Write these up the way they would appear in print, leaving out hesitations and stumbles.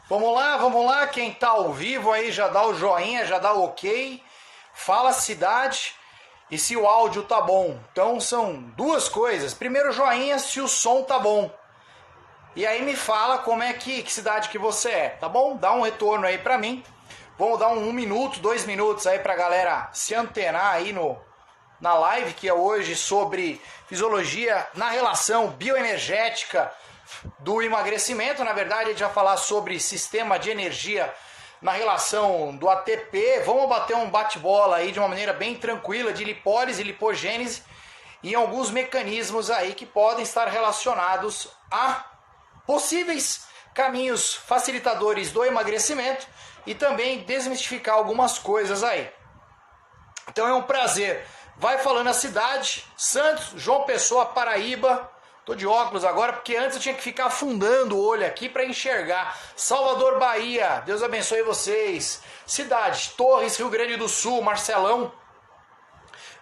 Vamos lá, quem tá ao vivo aí já dá o joinha, já dá o ok, fala a cidade e se o áudio tá bom. Então são duas coisas, primeiro joinha se o som tá bom, e aí me fala como é que cidade que você é, tá bom? Dá um retorno aí pra mim, vamos dar um minuto, 2 minutos aí pra galera se antenar aí na live que é hoje sobre fisiologia na relação bioenergética do emagrecimento. Na verdade, a gente vai falar sobre sistema de energia na relação do ATP. Vamos bater um bate-bola aí de uma maneira bem tranquila de lipólise e lipogênese e alguns mecanismos aí que podem estar relacionados a possíveis caminhos facilitadores do emagrecimento e também desmistificar algumas coisas aí. Então é um prazer. Vai falando a cidade: Santos, João Pessoa, Paraíba. Tô de óculos agora porque antes eu tinha que ficar afundando o olho aqui para enxergar. Salvador, Bahia, Deus abençoe vocês. Cidade, Torres, Rio Grande do Sul, Marcelão,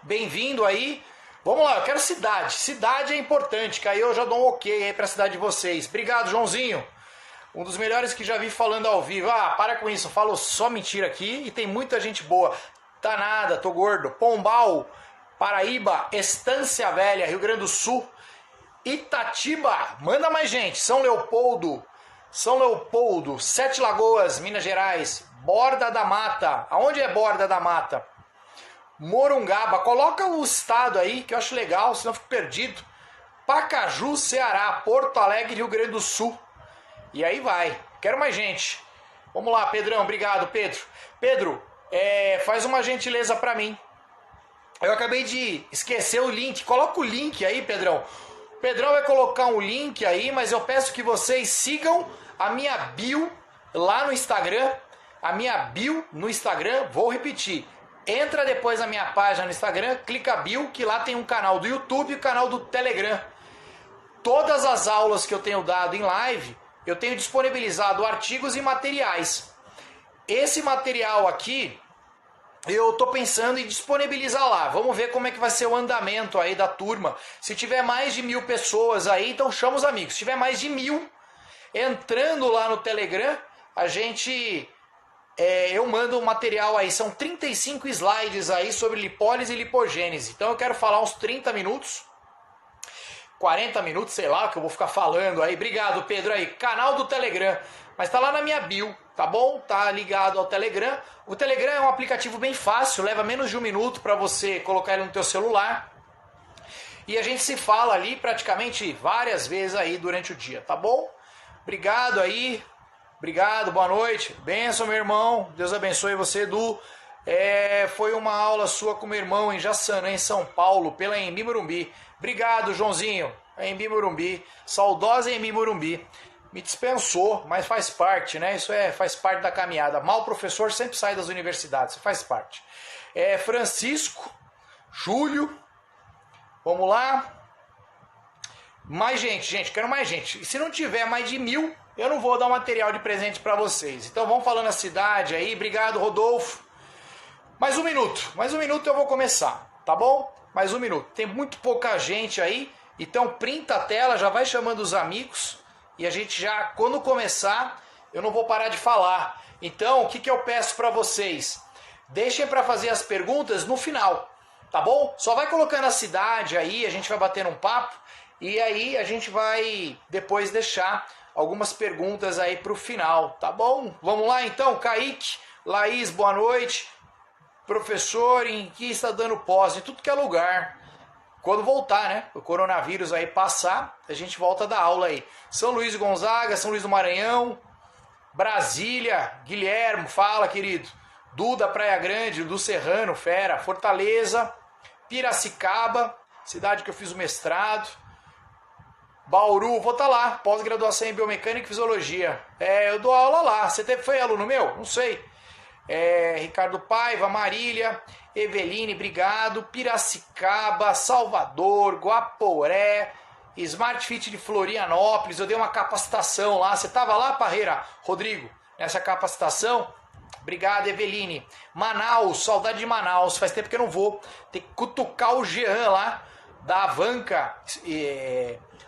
bem-vindo aí. Vamos lá, eu quero cidade. Cidade é importante, que aí eu já dou um ok aí pra cidade de vocês. Obrigado, Joãozinho. Um dos melhores que já vi falando ao vivo. Ah, para com isso, falo só mentira aqui e tem muita gente boa. Tá nada, tô gordo. Pombal, Paraíba, Estância Velha, Rio Grande do Sul, Itatiba, manda mais gente. São Leopoldo, Sete Lagoas, Minas Gerais, Borda da Mata. Aonde é Borda da Mata? Morungaba, coloca o estado aí que eu acho legal, senão eu fico perdido. Pacaju, Ceará, Porto Alegre, Rio Grande do Sul. E aí vai, quero mais gente. Vamos lá, Pedrão, obrigado, Pedro. Pedro, faz uma gentileza pra mim. Eu acabei de esquecer o link. Coloca o link aí, Pedrão. O Pedrão vai colocar um link aí, mas eu peço que vocês sigam a minha bio lá no Instagram. A minha bio no Instagram, vou repetir. Entra depois na minha página no Instagram, clica bio, que lá tem um canal do YouTube e o canal do Telegram. Todas as aulas que eu tenho dado em live, eu tenho disponibilizado artigos e materiais. Esse material aqui eu tô pensando em disponibilizar lá. Vamos ver como é que vai ser o andamento aí da turma. Se tiver mais de 1000 pessoas aí, então chama os amigos. Se tiver mais de 1000, entrando lá no Telegram, a gente... eu mando um material aí. São 35 slides aí sobre lipólise e lipogênese. Então eu quero falar uns 30 minutos. 40 minutos, sei lá, que eu vou ficar falando aí. Obrigado, Pedro, aí. Canal do Telegram. Mas tá lá na minha bio, tá bom? Tá ligado ao Telegram. O Telegram é um aplicativo bem fácil, leva menos de 1 minuto para você colocar ele no teu celular. E a gente se fala ali praticamente várias vezes aí durante o dia, tá bom? Obrigado aí. Obrigado, boa noite. Benção, meu irmão. Deus abençoe você, Edu. Foi uma aula sua com meu irmão em Jaçanã, em São Paulo, pela Embi Morumbi. Obrigado, Joãozinho. Embi Morumbi. Saudosa Embi Morumbi. Me dispensou, mas faz parte, né? Isso faz parte da caminhada. Mal professor sempre sai das universidades, faz parte. Francisco, Júlio, vamos lá. Mais gente, quero mais gente. E se não tiver mais de 1000, eu não vou dar um material de presente para vocês. Então vamos falando a cidade aí. Obrigado, Rodolfo. Mais um minuto eu vou começar, tá bom? Mais 1 minuto. Tem muito pouca gente aí, então printa a tela, já vai chamando os amigos. E a gente já, quando começar, eu não vou parar de falar. Então, o que eu peço para vocês? Deixem para fazer as perguntas no final, tá bom? Só vai colocando a cidade aí, a gente vai batendo um papo. E aí a gente vai depois deixar algumas perguntas aí pro final, tá bom? Vamos lá então, Kaique, Laís, boa noite. Professor, em que está dando pós? Em tudo que é lugar. Quando voltar, né? O coronavírus aí passar, a gente volta da aula aí. São Luís Gonzaga, São Luís do Maranhão, Brasília, Guilherme, fala, querido. Duda, Praia Grande, do Serrano, fera. Fortaleza, Piracicaba, cidade que eu fiz o mestrado. Bauru, vou estar lá, pós-graduação em Biomecânica e Fisiologia. Eu dou aula lá. Você foi aluno meu? Não sei. Ricardo Paiva, Marília, Eveline, obrigado. Piracicaba, Salvador, Guaporé, Smart Fit de Florianópolis. Eu dei uma capacitação lá. Você estava lá, Parreira? Rodrigo, nessa capacitação? Obrigado, Eveline. Manaus, saudade de Manaus. Faz tempo que eu não vou. Tem que cutucar o Jean lá da Avanca,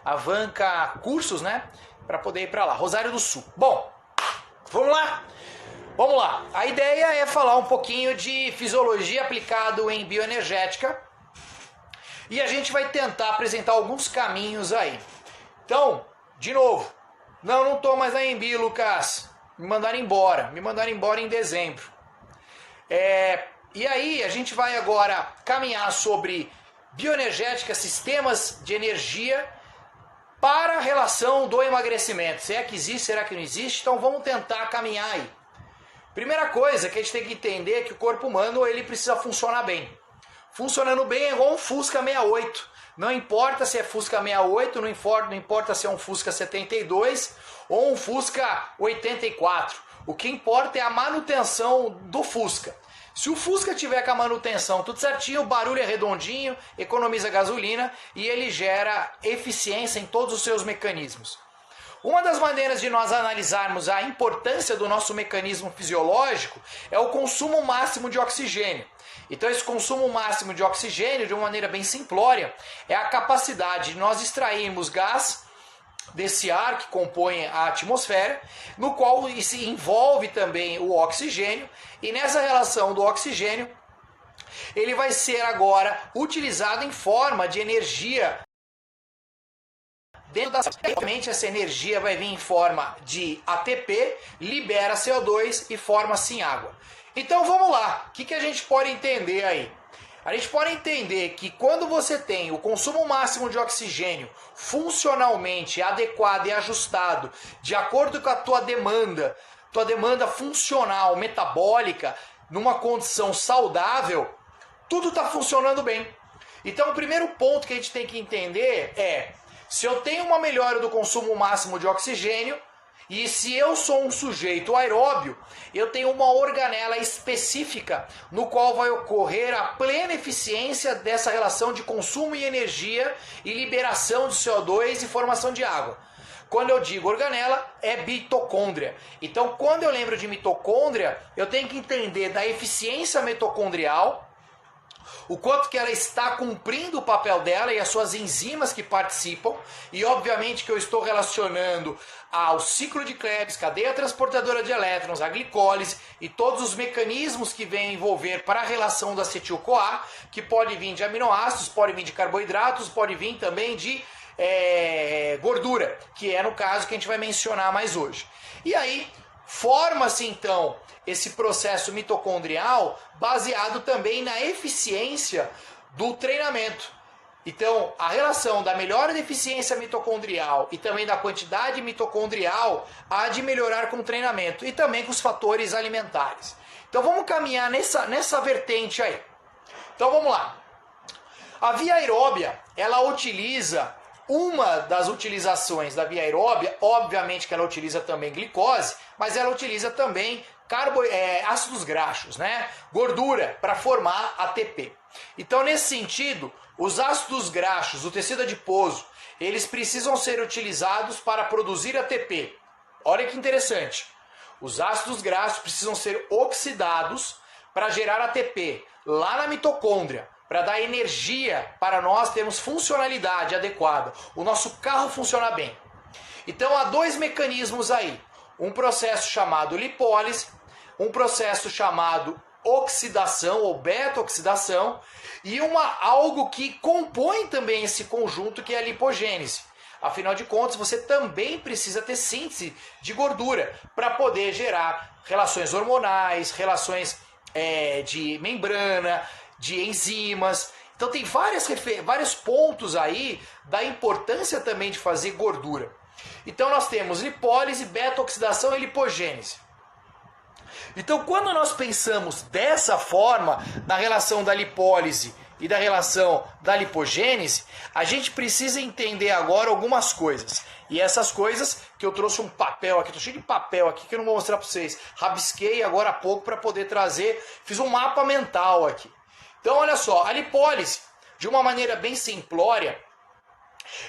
Avanca Cursos, né? Para poder ir para lá. Rosário do Sul. Bom, Vamos lá? Vamos lá. A ideia é falar um pouquinho de fisiologia aplicado em bioenergética e a gente vai tentar apresentar alguns caminhos aí. Então, de novo, não tô mais na Embi, Lucas. Me mandaram embora em dezembro. E aí a gente vai agora caminhar sobre bioenergética, sistemas de energia para a relação do emagrecimento. Será que existe, será que não existe? Então vamos tentar caminhar aí. Primeira coisa que a gente tem que entender é que o corpo humano ele precisa funcionar bem. Funcionando bem é igual um Fusca 68. Não importa se é Fusca 68, não importa se é um Fusca 72 ou um Fusca 84. O que importa é a manutenção do Fusca. Se o Fusca tiver com a manutenção tudo certinho, o barulho é redondinho, economiza gasolina e ele gera eficiência em todos os seus mecanismos. Uma das maneiras de nós analisarmos a importância do nosso mecanismo fisiológico é o consumo máximo de oxigênio. Então esse consumo máximo de oxigênio, de uma maneira bem simplória, é a capacidade de nós extrairmos gás desse ar que compõe a atmosfera, no qual se envolve também o oxigênio, e nessa relação do oxigênio, ele vai ser agora utilizado em forma de energia. Obviamente essa energia vai vir em forma de ATP, libera CO2 e forma assim água. Então vamos lá, o que a gente pode entender aí? A gente pode entender que quando você tem o consumo máximo de oxigênio funcionalmente adequado e ajustado, de acordo com a tua demanda funcional, metabólica, numa condição saudável, tudo está funcionando bem. Então o primeiro ponto que a gente tem que entender é, se eu tenho uma melhora do consumo máximo de oxigênio, e se eu sou um sujeito aeróbio, eu tenho uma organela específica no qual vai ocorrer a plena eficiência dessa relação de consumo e energia e liberação de CO2 e formação de água. Quando eu digo organela, é mitocôndria. Então, quando eu lembro de mitocôndria, eu tenho que entender da eficiência mitocondrial, o quanto que ela está cumprindo o papel dela e as suas enzimas que participam, e obviamente que eu estou relacionando ao ciclo de Krebs, cadeia transportadora de elétrons, a glicólise e todos os mecanismos que vêm envolver para a relação do acetil-CoA, que pode vir de aminoácidos, pode vir de carboidratos, pode vir também de gordura, que é no caso que a gente vai mencionar mais hoje. E aí forma-se então esse processo mitocondrial baseado também na eficiência do treinamento. Então, a relação da melhora da eficiência mitocondrial e também da quantidade mitocondrial há de melhorar com o treinamento e também com os fatores alimentares. Então, vamos caminhar nessa vertente aí. Então, vamos lá. A via aeróbia, ela utiliza, uma das utilizações da via aeróbia, obviamente que ela utiliza também glicose, mas ela utiliza também ácidos graxos, né? Gordura, para formar ATP. Então, nesse sentido, os ácidos graxos, o tecido adiposo, eles precisam ser utilizados para produzir ATP. Olha que interessante. Os ácidos graxos precisam ser oxidados para gerar ATP lá na mitocôndria, para dar energia para nós termos funcionalidade adequada, o nosso carro funcionar bem. Então há dois mecanismos aí, um processo chamado lipólise, um processo chamado oxidação ou beta-oxidação e algo que compõe também esse conjunto que é a lipogênese. Afinal de contas, você também precisa ter síntese de gordura para poder gerar relações hormonais, relações de membrana, de enzimas. Então tem vários pontos aí da importância também de fazer gordura. Então nós temos lipólise, beta-oxidação e lipogênese. Então quando nós pensamos dessa forma, na relação da lipólise e da relação da lipogênese, a gente precisa entender agora algumas coisas. E essas coisas que eu trouxe um papel aqui, estou cheio de papel aqui que eu não vou mostrar para vocês. Rabisquei agora há pouco para poder trazer, fiz um mapa mental aqui. Então olha só, a lipólise, de uma maneira bem simplória,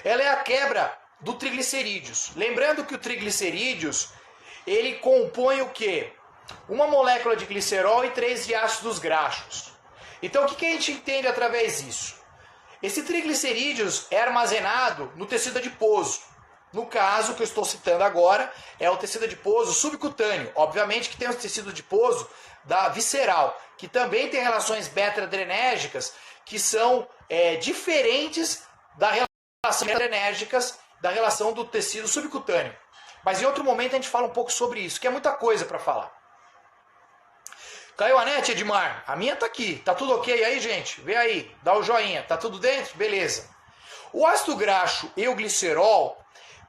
ela é a quebra do triglicerídeos. Lembrando que o triglicerídeos, ele compõe o quê? Uma molécula de glicerol e 3 de ácidos graxos. Então o que a gente entende através disso? Esse triglicerídeos é armazenado no tecido adiposo. No caso que eu estou citando agora, é o tecido adiposo subcutâneo. Obviamente que tem o tecido adiposo da visceral, que também tem relações beta-adrenérgicas que são diferentes da relação adrenérgicas da relação do tecido subcutâneo. Mas em outro momento a gente fala um pouco sobre isso, que é muita coisa para falar. Caiu a net, Edmar? A minha tá aqui. Tá tudo ok aí, gente? Vê aí, dá o joinha. Tá tudo dentro? Beleza. O ácido graxo e o glicerol,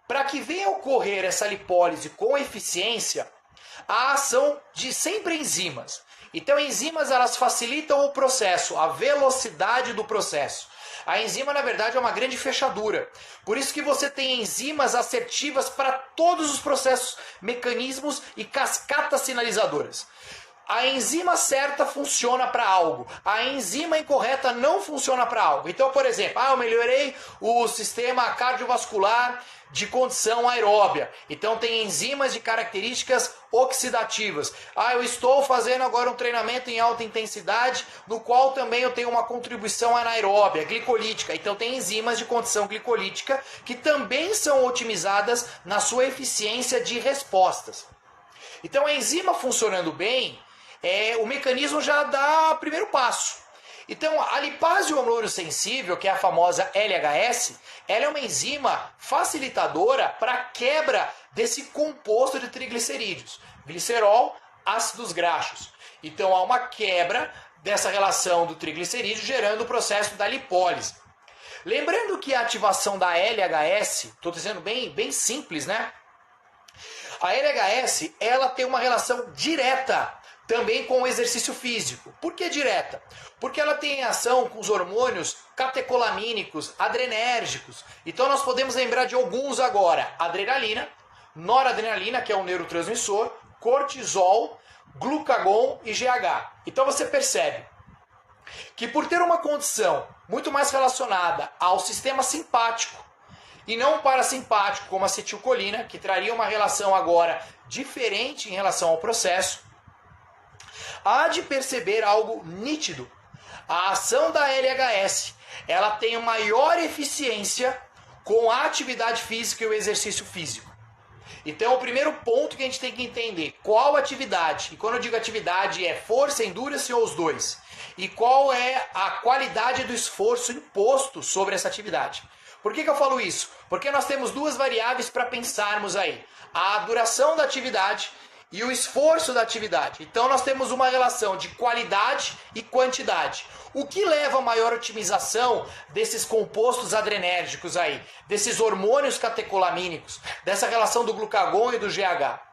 para que venha a ocorrer essa lipólise com eficiência, a ação de sempre enzimas. Então, enzimas elas facilitam o processo, a velocidade do processo. A enzima, na verdade, é uma grande fechadura. Por isso que você tem enzimas assertivas para todos os processos, mecanismos e cascatas sinalizadoras. A enzima certa funciona para algo, a enzima incorreta não funciona para algo. Então, por exemplo, eu melhorei o sistema cardiovascular de condição aeróbia. Então tem enzimas de características oxidativas. Eu estou fazendo agora um treinamento em alta intensidade, no qual também eu tenho uma contribuição anaeróbia, glicolítica. Então tem enzimas de condição glicolítica que também são otimizadas na sua eficiência de respostas. Então a enzima funcionando bem, o mecanismo já dá o primeiro passo. Então, a lipase hormônio-sensível, que é a famosa LHS, ela é uma enzima facilitadora para a quebra desse composto de triglicerídeos, glicerol, ácidos graxos. Então, há uma quebra dessa relação do triglicerídeo, gerando o processo da lipólise. Lembrando que a ativação da LHS, estou dizendo bem simples, né? A LHS, ela tem uma relação direta também com o exercício físico. Por que direta? Porque ela tem ação com os hormônios catecolamínicos, adrenérgicos. Então nós podemos lembrar de alguns agora. Adrenalina, noradrenalina, que é um neurotransmissor, cortisol, glucagon e GH. Então você percebe que por ter uma condição muito mais relacionada ao sistema simpático e não parasimpático, como a acetilcolina, que traria uma relação agora diferente em relação ao processo, há de perceber algo nítido. A ação da LHS, ela tem maior eficiência com a atividade física e o exercício físico. Então, o primeiro ponto que a gente tem que entender, qual atividade, e quando eu digo atividade é força, endurance ou os dois, e qual é a qualidade do esforço imposto sobre essa atividade. Por que eu falo isso? Porque nós temos duas variáveis para pensarmos aí. A duração da atividade e o esforço da atividade. Então nós temos uma relação de qualidade e quantidade. O que leva a maior otimização desses compostos adrenérgicos aí, desses hormônios catecolamínicos, dessa relação do glucagon e do GH?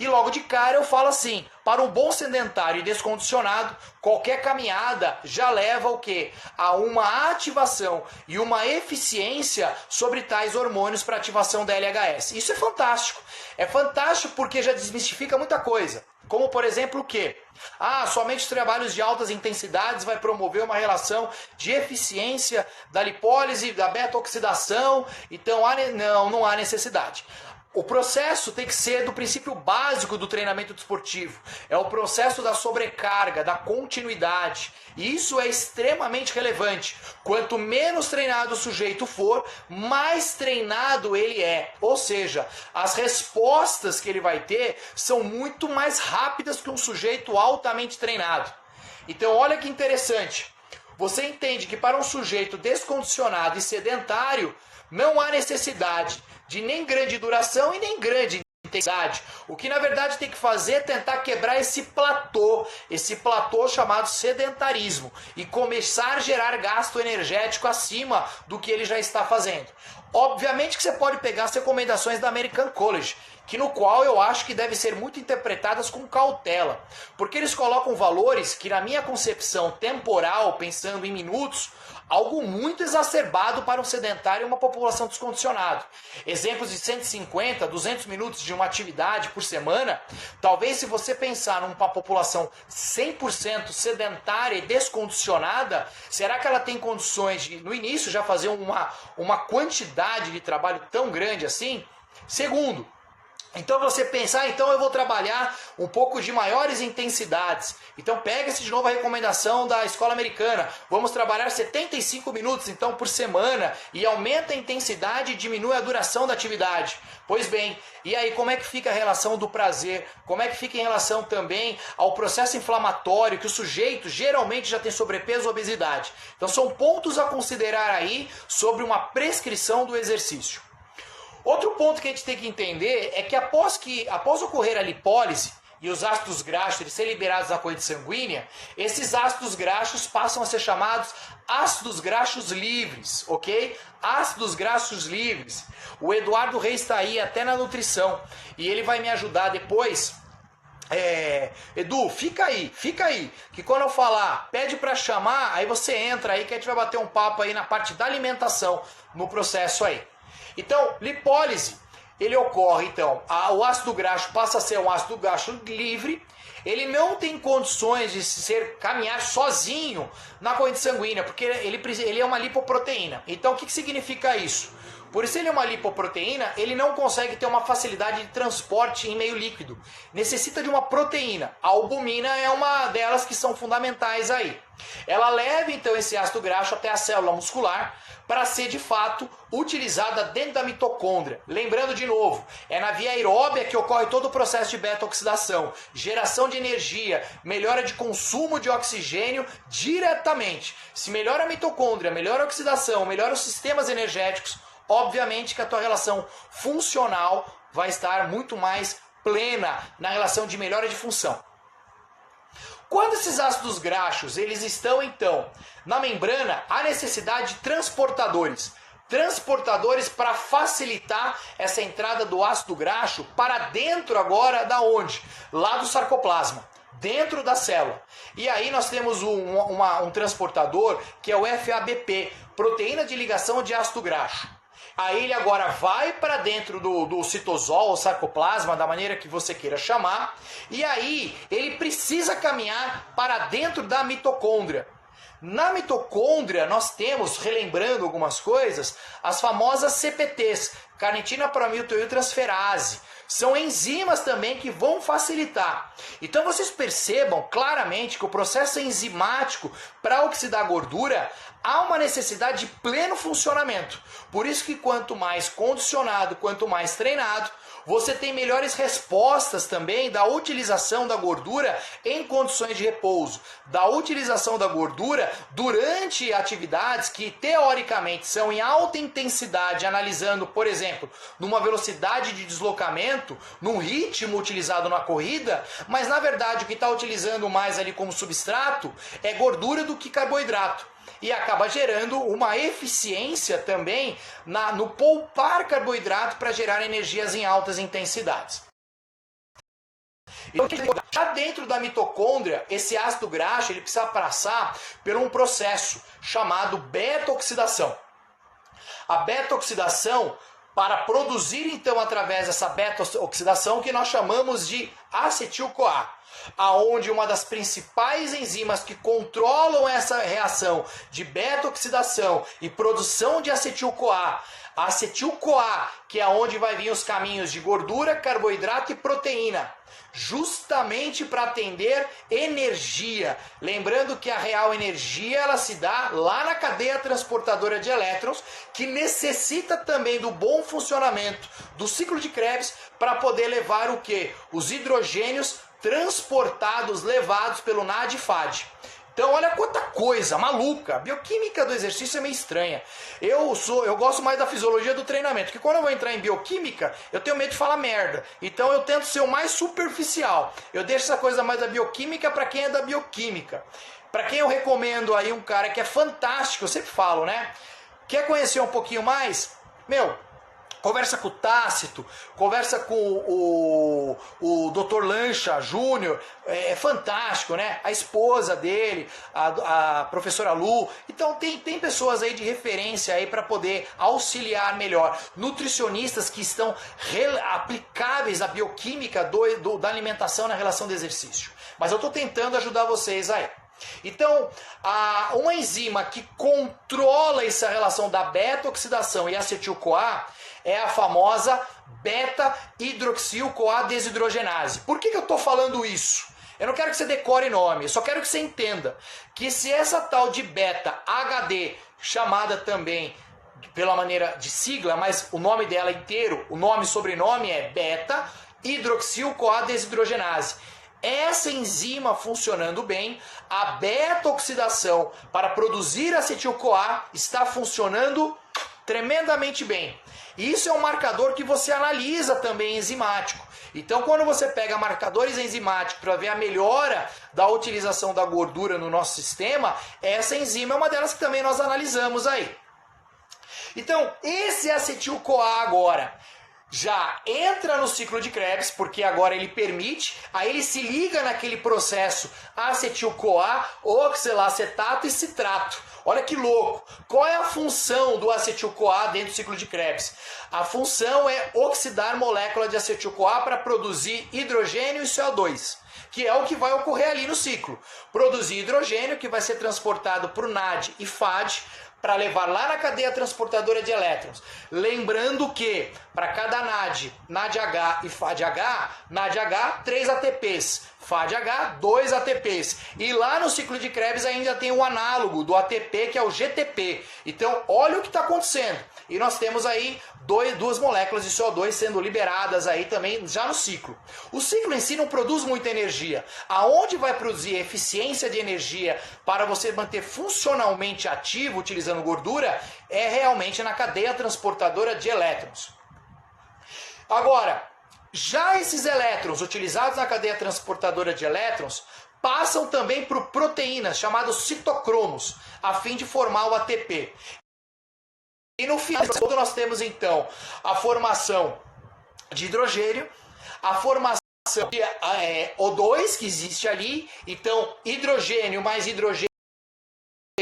E logo de cara eu falo assim, para um bom sedentário e descondicionado, qualquer caminhada já leva o quê? A uma ativação e uma eficiência sobre tais hormônios para ativação da LHS. Isso é fantástico. É fantástico porque já desmistifica muita coisa. Como, por exemplo, o quê? Somente os trabalhos de altas intensidades vai promover uma relação de eficiência da lipólise, da beta-oxidação. Então, não há necessidade. O processo tem que ser do princípio básico do treinamento desportivo. É o processo da sobrecarga, da continuidade. E isso é extremamente relevante. Quanto menos treinado o sujeito for, mais treinado ele é. Ou seja, as respostas que ele vai ter são muito mais rápidas que um sujeito altamente treinado. Então, olha que interessante. Você entende que para um sujeito descondicionado e sedentário, não há necessidade de nem grande duração e nem grande intensidade. O que na verdade tem que fazer é tentar quebrar esse platô chamado sedentarismo e começar a gerar gasto energético acima do que ele já está fazendo. Obviamente que você pode pegar as recomendações da American College, no qual eu acho que devem ser muito interpretadas com cautela, porque eles colocam valores que, na minha concepção temporal, pensando em minutos, algo muito exacerbado para um sedentário e uma população descondicionada. Exemplos de 150, 200 minutos de uma atividade por semana, talvez se você pensar numa população 100% sedentária e descondicionada, será que ela tem condições de, no início, já fazer uma quantidade de trabalho tão grande assim? Segundo, Então você pensa, então eu vou trabalhar um pouco de maiores intensidades. Então pega-se de novo a recomendação da escola americana. Vamos trabalhar 75 minutos então por semana e aumenta a intensidade e diminui a duração da atividade. Pois bem, e aí como é que fica a relação do prazer? Como é que fica em relação também ao processo inflamatório que o sujeito geralmente já tem sobrepeso ou obesidade? Então são pontos a considerar aí sobre uma prescrição do exercício. Outro ponto que a gente tem que entender é que após ocorrer a lipólise e os ácidos graxos eles serem liberados na corrente sanguínea, esses ácidos graxos passam a ser chamados ácidos graxos livres, ok? Ácidos graxos livres. O Eduardo Reis está aí até na nutrição e ele vai me ajudar depois. Edu, fica aí, que quando eu falar, pede para chamar, aí você entra aí que a gente vai bater um papo aí na parte da alimentação, no processo aí. Então, lipólise, ele ocorre, então, o ácido graxo passa a ser um ácido graxo livre, ele não tem condições de caminhar sozinho na corrente sanguínea, porque ele é uma lipoproteína. Então, o que significa isso? Por isso ele é uma lipoproteína, ele não consegue ter uma facilidade de transporte em meio líquido. Necessita de uma proteína. A albumina é uma delas que são fundamentais aí. Ela leva então esse ácido graxo até a célula muscular para ser de fato utilizada dentro da mitocôndria. Lembrando de novo, é na via aeróbia que ocorre todo o processo de beta-oxidação, geração de energia, melhora de consumo de oxigênio diretamente. Se melhora a mitocôndria, melhora a oxidação, melhora os sistemas energéticos, obviamente que a tua relação funcional vai estar muito mais plena na relação de melhora de função. Quando esses ácidos graxos eles estão então na membrana, há necessidade de transportadores para facilitar essa entrada do ácido graxo para dentro agora da onde? Lá do sarcoplasma, dentro da célula. E aí nós temos um transportador que é o FABP, proteína de ligação de ácido graxo. Aí ele agora vai para dentro do citosol, ou sarcoplasma, da maneira que você queira chamar, e aí ele precisa caminhar para dentro da mitocôndria. Na mitocôndria nós temos, relembrando algumas coisas, as famosas CPTs, carnitina proamiltoiltransferase. São enzimas também que vão facilitar. Então vocês percebam claramente que o processo enzimático para oxidar gordura há uma necessidade de pleno funcionamento. Por isso que quanto mais condicionado, quanto mais treinado, você tem melhores respostas também da utilização da gordura em condições de repouso, da utilização da gordura durante atividades que teoricamente são em alta intensidade, analisando, por exemplo, numa velocidade de deslocamento, num ritmo utilizado na corrida, mas na verdade o que está utilizando mais ali como substrato é gordura do que carboidrato. E acaba gerando uma eficiência também no poupar carboidrato para gerar energias em altas intensidades. Então, já dentro da mitocôndria, esse ácido graxo ele precisa passar por um processo chamado beta-oxidação. A beta-oxidação, para produzir então através dessa beta-oxidação que nós chamamos de acetil-CoA, aonde uma das principais enzimas que controlam essa reação de beta-oxidação e produção de acetil-CoA, a acetil-CoA, que é onde vai vir os caminhos de gordura, carboidrato e proteína, justamente para atender energia. Lembrando que a real energia ela se dá lá na cadeia transportadora de elétrons, que necessita também do bom funcionamento do ciclo de Krebs para poder levar o quê? Os hidrogênios transportados, levados pelo NAD e FAD. Então olha quanta coisa maluca. A bioquímica do exercício é meio estranha. Eu gosto mais da fisiologia do treinamento, porque quando eu vou entrar em bioquímica, eu tenho medo de falar merda. Então eu tento ser o mais superficial. Eu deixo essa coisa mais da bioquímica para quem é da bioquímica. Para quem eu recomendo aí um cara que é fantástico, eu sempre falo, né? Quer conhecer um pouquinho mais? Conversa com o Tácito, conversa com o Dr. Lancha Júnior, é fantástico, né? A esposa dele, a professora Lu. Então tem pessoas aí de referência aí para poder auxiliar melhor. Nutricionistas que estão aplicáveis à bioquímica da alimentação na relação do exercício. Mas eu estou tentando ajudar vocês aí. Então, uma enzima que controla essa relação da beta-oxidação e acetil-CoA é a famosa beta-hidroxil-CoA desidrogenase. Por que eu estou falando isso? Eu não quero que você decore nome, eu só quero que você entenda que se essa tal de beta-HD, chamada também pela maneira de sigla, mas o nome dela inteiro, o nome e sobrenome é beta-hidroxil-CoA desidrogenase. Essa enzima funcionando bem, a beta-oxidação para produzir acetil-CoA está funcionando tremendamente bem. Isso é um marcador que você analisa também enzimático. Então, quando você pega marcadores enzimáticos para ver a melhora da utilização da gordura no nosso sistema, essa enzima é uma delas que também nós analisamos aí. Então, esse acetil-CoA agora já entra no ciclo de Krebs, porque agora ele permite, aí ele se liga naquele processo acetil-CoA, oxalacetato e citrato. Olha que louco! Qual é a função do acetil-CoA dentro do ciclo de Krebs? A função é oxidar molécula de acetil-CoA para produzir hidrogênio e CO2, que é o que vai ocorrer ali no ciclo. Produzir hidrogênio que vai ser transportado para o NAD e FAD, para levar lá na cadeia transportadora de elétrons. Lembrando que para cada NAD, NADH e FADH, NADH 3 ATPs, FADH 2 ATPs. E lá no ciclo de Krebs ainda tem um análogo do ATP que é o GTP. Então olha o que está acontecendo. E nós temos aí duas moléculas de CO2 sendo liberadas aí também já no ciclo. O ciclo em si não produz muita energia. Aonde vai produzir eficiência de energia para você manter funcionalmente ativo utilizando gordura é realmente na cadeia transportadora de elétrons. Agora, já esses elétrons utilizados na cadeia transportadora de elétrons passam também por proteínas chamadas citocromos, a fim de formar o ATP. E no final nós temos então a formação de hidrogênio, a formação de O2 que existe ali, então hidrogênio mais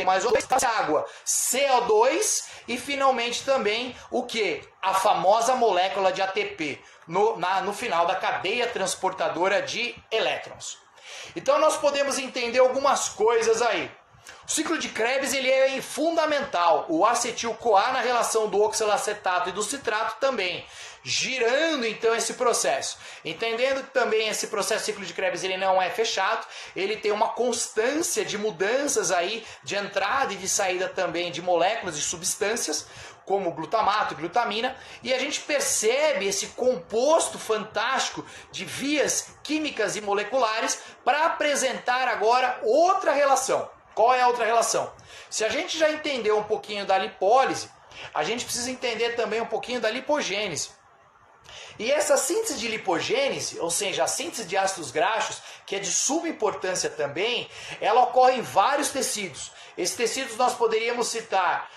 mais O2, água, CO2 e finalmente também o que? A famosa molécula de ATP no final da cadeia transportadora de elétrons. Então nós podemos entender algumas coisas aí. O ciclo de Krebs ele é fundamental, o acetil-CoA na relação do oxalacetato e do citrato também, girando então esse processo. Entendendo que também esse processo ciclo de Krebs ele não é fechado, ele tem uma constância de mudanças aí de entrada e de saída também de moléculas e substâncias, como glutamato e glutamina, e a gente percebe esse composto fantástico de vias químicas e moleculares para apresentar agora outra relação. Qual é a outra relação? Se a gente já entendeu um pouquinho da lipólise, a gente precisa entender também um pouquinho da lipogênese. E essa síntese de lipogênese, ou seja, a síntese de ácidos graxos, que é de suma importância também, ela ocorre em vários tecidos. Esses tecidos nós poderíamos citar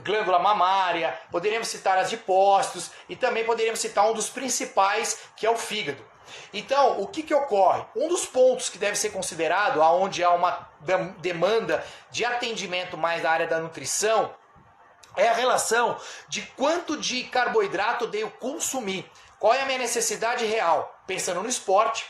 glândula mamária, poderíamos citar as adipócitos e também poderíamos citar um dos principais, que é o fígado. Então, o que ocorre? Um dos pontos que deve ser considerado, onde há uma demanda de atendimento mais da área da nutrição, é a relação de quanto de carboidrato eu devo consumir. Qual é a minha necessidade real? Pensando no esporte,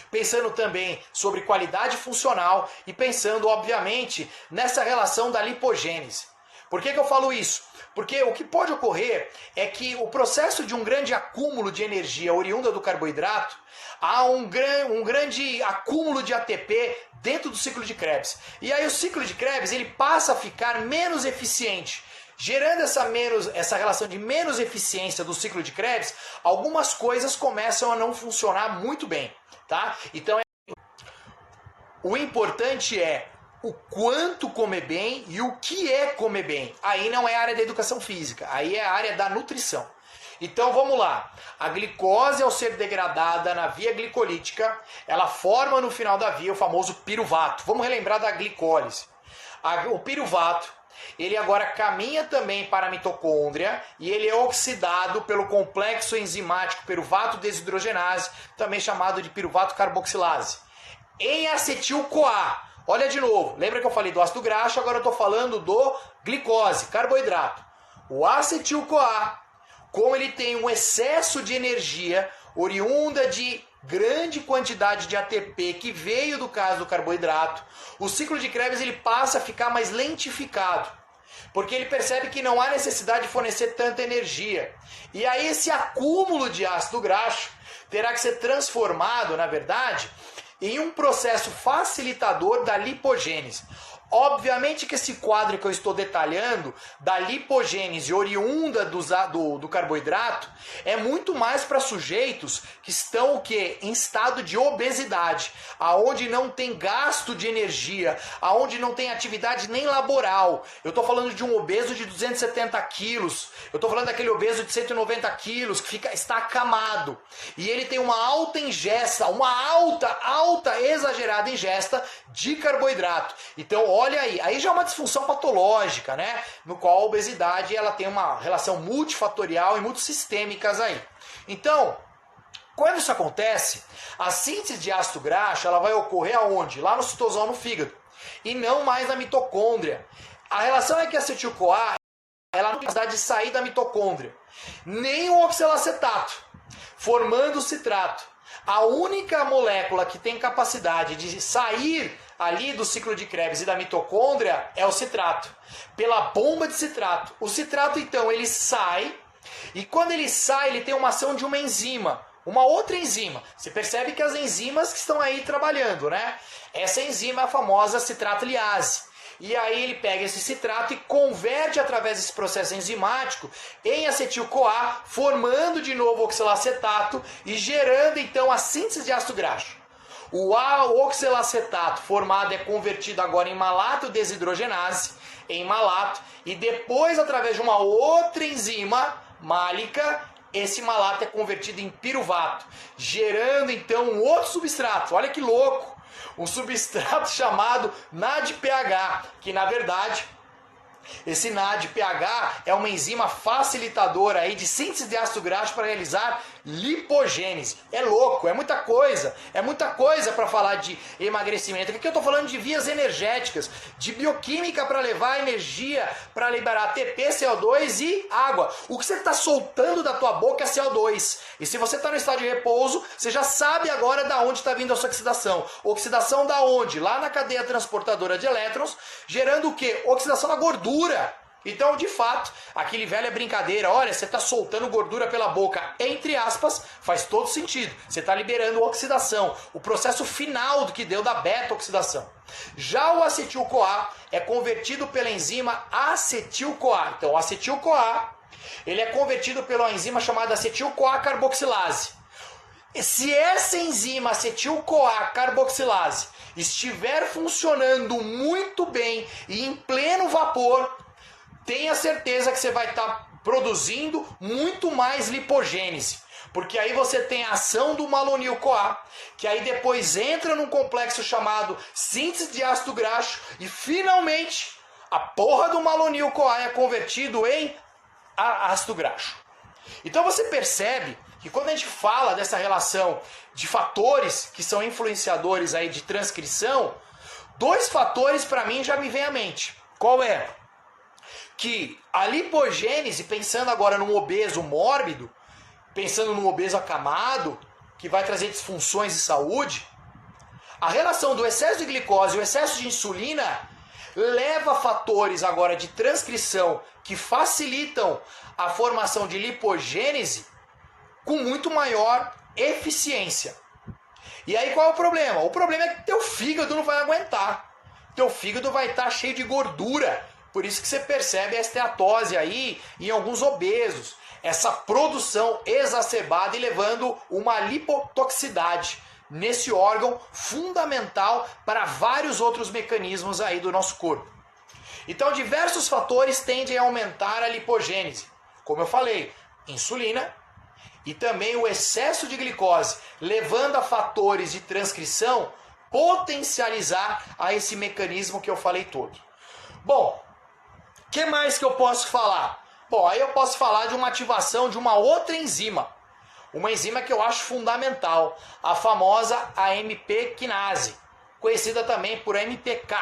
pensando também sobre qualidade funcional e pensando, obviamente, nessa relação da lipogênese. Por que eu falo isso? Porque o que pode ocorrer é que o processo de um grande acúmulo de energia oriunda do carboidrato, há um grande acúmulo de ATP dentro do ciclo de Krebs. E aí o ciclo de Krebs ele passa a ficar menos eficiente. Gerando essa relação de menos eficiência do ciclo de Krebs, algumas coisas começam a não funcionar muito bem. Tá? Então, o importante é o quanto comer bem e o que é comer bem. Aí não é a área da educação física, aí é a área da nutrição. Então vamos lá. A glicose, ao ser degradada na via glicolítica, ela forma no final da via o famoso piruvato. Vamos relembrar da glicólise. O piruvato, ele agora caminha também para a mitocôndria e ele é oxidado pelo complexo enzimático piruvato desidrogenase, também chamado de piruvato carboxilase, em acetil-CoA. Olha de novo, lembra que eu falei do ácido graxo, agora eu estou falando do glicose, carboidrato. O acetil-CoA, como ele tem um excesso de energia oriunda de grande quantidade de ATP que veio do caso do carboidrato, o ciclo de Krebs ele passa a ficar mais lentificado, porque ele percebe que não há necessidade de fornecer tanta energia. E aí esse acúmulo de ácido graxo terá que ser transformado, na verdade, em um processo facilitador da lipogênese. Obviamente que esse quadro que eu estou detalhando da lipogênese oriunda do carboidrato é muito mais para sujeitos que estão o quê? Em estado de obesidade, aonde não tem gasto de energia, aonde não tem atividade nem laboral. Eu estou falando de um obeso de 270 quilos, eu estou falando daquele obeso de 190 quilos que está acamado e ele tem uma alta ingesta, uma alta exagerada ingesta de carboidrato. Então olha aí já é uma disfunção patológica, né? No qual a obesidade ela tem uma relação multifatorial e multissistêmicas aí. Então, quando isso acontece, a síntese de ácido graxo ela vai ocorrer aonde? Lá no citosol no fígado e não mais na mitocôndria. A relação é que a acetil-CoA ela não tem capacidade de sair da mitocôndria, nem o oxalacetato, formando o citrato. A única molécula que tem capacidade de sair ali do ciclo de Krebs e da mitocôndria é o citrato, pela bomba de citrato. O citrato, então, ele sai, e quando ele sai, ele tem uma ação de uma enzima, uma outra enzima. Você percebe que as enzimas que estão aí trabalhando, né? Essa enzima é a famosa citrato-liase. E aí ele pega esse citrato e converte através desse processo enzimático em acetil-CoA, formando de novo o oxalacetato e gerando então a síntese de ácido graxo. O oxalacetato formado é convertido agora em malato desidrogenase, em malato, e depois através de uma outra enzima málica, esse malato é convertido em piruvato, gerando então um outro substrato. Olha que louco! Um substrato chamado NADPH, que na verdade esse NADPH é uma enzima facilitadora aí de síntese de ácido graxo para realizar lipogênese. É louco, é muita coisa para falar de emagrecimento. Aqui eu estou falando de vias energéticas, de bioquímica para levar energia, para liberar ATP, CO2 e água. O que você está soltando da tua boca é CO2. E se você está no estado de repouso, você já sabe agora da onde está vindo a sua oxidação. Oxidação da onde? Lá na cadeia transportadora de elétrons, gerando o quê? Oxidação na gordura. Então, de fato, aquele velha brincadeira, olha, você está soltando gordura pela boca, entre aspas, faz todo sentido. Você está liberando oxidação, o processo final do que deu da beta-oxidação. Já o acetil-CoA é convertido pela enzima acetil-CoA. Então, o acetil-CoA, ele é convertido pela enzima chamada acetil-CoA carboxilase. Se essa enzima acetil-CoA carboxilase estiver funcionando muito bem e em pleno vapor, tenha certeza que você vai estar produzindo muito mais lipogênese. Porque aí você tem a ação do malonil-CoA, que aí depois entra num complexo chamado síntese de ácido graxo e finalmente a porra do malonil-CoA é convertido em ácido graxo. Então você percebe que quando a gente fala dessa relação de fatores que são influenciadores aí de transcrição, dois fatores para mim já me vem à mente. Qual é? Que a lipogênese, pensando agora num obeso mórbido, pensando num obeso acamado, que vai trazer disfunções de saúde, a relação do excesso de glicose e o excesso de insulina leva a fatores agora de transcrição que facilitam a formação de lipogênese com muito maior eficiência. E aí qual é o problema? O problema é que teu fígado não vai aguentar. Teu fígado vai estar cheio de gordura. Por isso que você percebe a esteatose aí em alguns obesos. Essa produção exacerbada e levando uma lipotoxicidade nesse órgão fundamental para vários outros mecanismos aí do nosso corpo. Então diversos fatores tendem a aumentar a lipogênese. Como eu falei, insulina e também o excesso de glicose, levando a fatores de transcrição potencializar a esse mecanismo que eu falei todo. Bom, o que mais que eu posso falar? Bom, aí eu posso falar de uma ativação de uma outra enzima. Uma enzima que eu acho fundamental, a famosa AMP quinase, conhecida também por AMPK.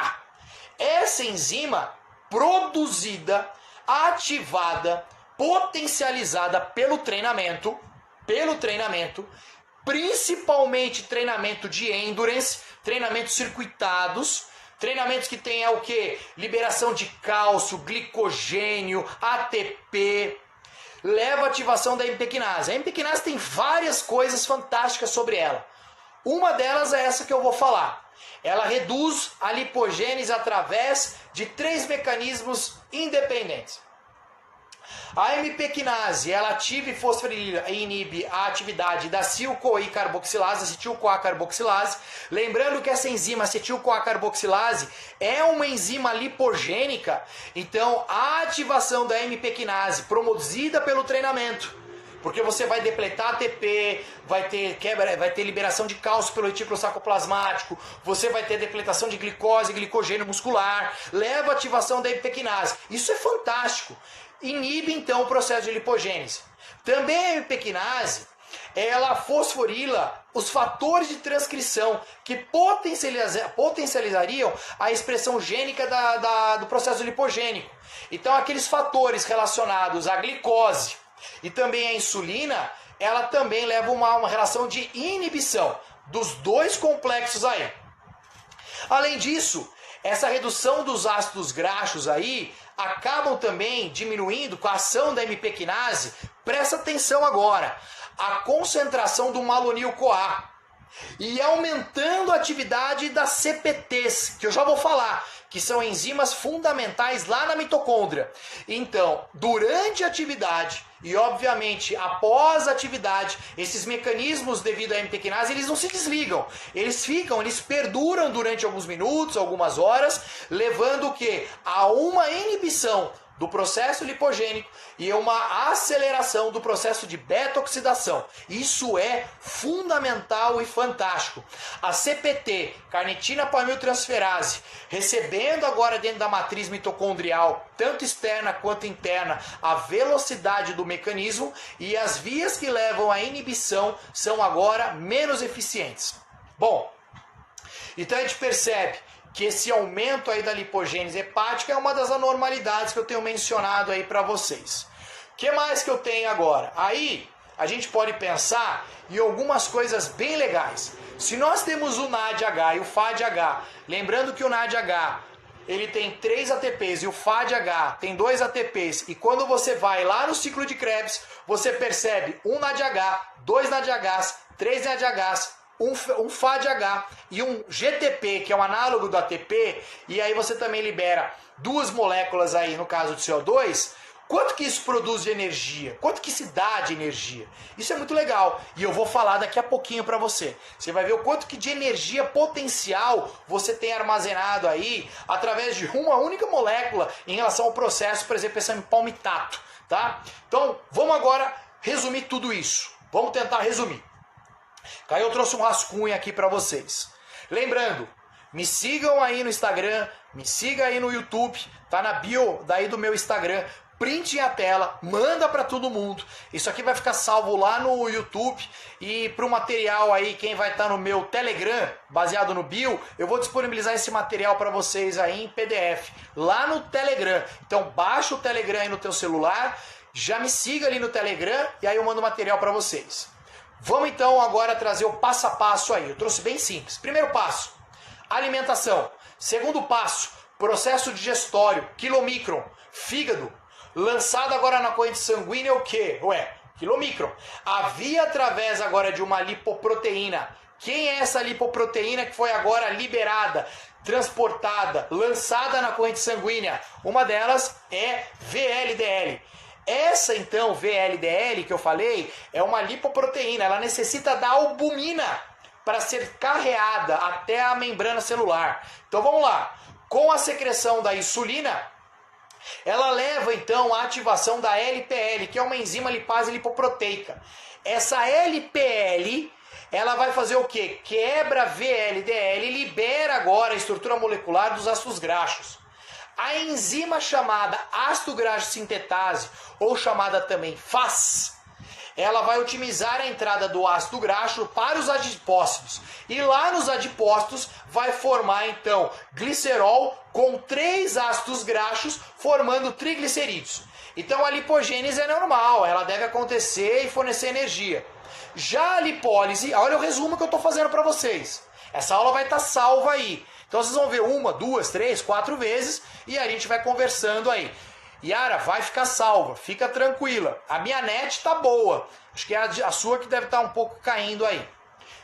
Essa enzima produzida, ativada, potencializada pelo treinamento, principalmente treinamento de endurance, treinamentos circuitados, treinamentos que tenha o quê? Liberação de cálcio, glicogênio, ATP, leva a ativação da MP quinase. A MP quinase tem várias coisas fantásticas sobre ela. Uma delas é essa que eu vou falar. Ela reduz a lipogênese através de 3 mecanismos independentes. A MP quinase, ela ativa e fosforilila e inibe a atividade da acetil-CoI carboxilase, acetil-CoA carboxilase. Lembrando que essa enzima acetil-CoA carboxilase é uma enzima lipogênica, então a ativação da MP quinase produzida pelo treinamento, porque você vai depletar ATP, vai ter liberação de cálcio pelo retículo sarcoplasmático, você vai ter depletação de glicose e glicogênio muscular, leva a ativação da MP quinase. Isso é fantástico. Inibe então o processo de lipogênese. Também a MP quinase, ela fosforila os fatores de transcrição que potencializariam a expressão gênica do processo lipogênico. Então aqueles fatores relacionados à glicose e também à insulina, ela também leva uma relação de inibição dos dois complexos aí. Além disso, essa redução dos ácidos graxos aí acabam também diminuindo com a ação da MP quinase. Presta atenção agora, a concentração do malonil-CoA e aumentando a atividade das CPTs, que eu já vou falar, que são enzimas fundamentais lá na mitocôndria. Então, durante a atividade e obviamente após a atividade, esses mecanismos devido à MP quinase, eles não se desligam. Eles perduram durante alguns minutos, algumas horas, levando o quê? A uma inibição do processo lipogênico e uma aceleração do processo de beta-oxidação. Isso é fundamental e fantástico. A CPT, carnitina palmiltransferase, recebendo agora dentro da matriz mitocondrial, tanto externa quanto interna, a velocidade do mecanismo, e as vias que levam à inibição são agora menos eficientes. Bom, então a gente percebe que esse aumento aí da lipogênese hepática é uma das anormalidades que eu tenho mencionado aí para vocês. O que mais que eu tenho agora? Aí a gente pode pensar em algumas coisas bem legais. Se nós temos o NADH e o FADH, lembrando que o NADH ele tem 3 ATPs e o FADH tem 2 ATPs, e quando você vai lá no ciclo de Krebs, você percebe um NADH, 2 NADHs, 3 NADHs, um FADH e um GTP, que é um análogo do ATP, e aí você também libera 2 moléculas aí, no caso do CO2, quanto que isso produz de energia? Quanto que se dá de energia? Isso é muito legal, e eu vou falar daqui a pouquinho para você. Você vai ver o quanto que de energia potencial você tem armazenado aí, através de uma única molécula, em relação ao processo, por exemplo, esse palmitato, tá? Então, vamos agora resumir tudo isso. Vamos tentar resumir. Aí eu trouxe um rascunho aqui para vocês. Lembrando, me sigam aí no Instagram, me siga aí no YouTube, tá na bio daí do meu Instagram. Printe a tela, manda para todo mundo. Isso aqui vai ficar salvo lá no YouTube, e para o material aí, quem vai estar no meu Telegram, baseado no bio, eu vou disponibilizar esse material para vocês aí em PDF, lá no Telegram. Então baixa o Telegram aí no teu celular, já me siga ali no Telegram, e aí eu mando o material para vocês. Vamos então agora trazer o passo a passo aí. Eu trouxe bem simples. Primeiro passo, alimentação. Segundo passo, processo digestório, quilomicron, fígado. Lançado agora na corrente sanguínea o quê? Quilomicron. A via através agora de uma lipoproteína. Quem é essa lipoproteína que foi agora liberada, transportada, lançada na corrente sanguínea? Uma delas é VLDL. Essa então, VLDL, que eu falei, é uma lipoproteína. Ela necessita da albumina para ser carreada até a membrana celular. Então vamos lá. Com a secreção da insulina, ela leva então à ativação da LPL, que é uma enzima lipase lipoproteica. Essa LPL, ela vai fazer o quê? Quebra VLDL e libera agora a estrutura molecular dos ácidos graxos. A enzima chamada ácido graxo sintetase, ou chamada também FAS, ela vai otimizar a entrada do ácido graxo para os adipócitos. E lá nos adipócitos vai formar então glicerol com 3 ácidos graxos formando triglicerídeos. Então a lipogênese é normal, ela deve acontecer e fornecer energia. Já a lipólise, olha o resumo que eu estou fazendo para vocês. Essa aula vai estar salva aí. Então vocês vão ver 1, 2, 3, 4 vezes e a gente vai conversando aí. Yara, vai ficar salva, fica tranquila. A minha net tá boa. Acho que é a sua que deve estar um pouco caindo aí.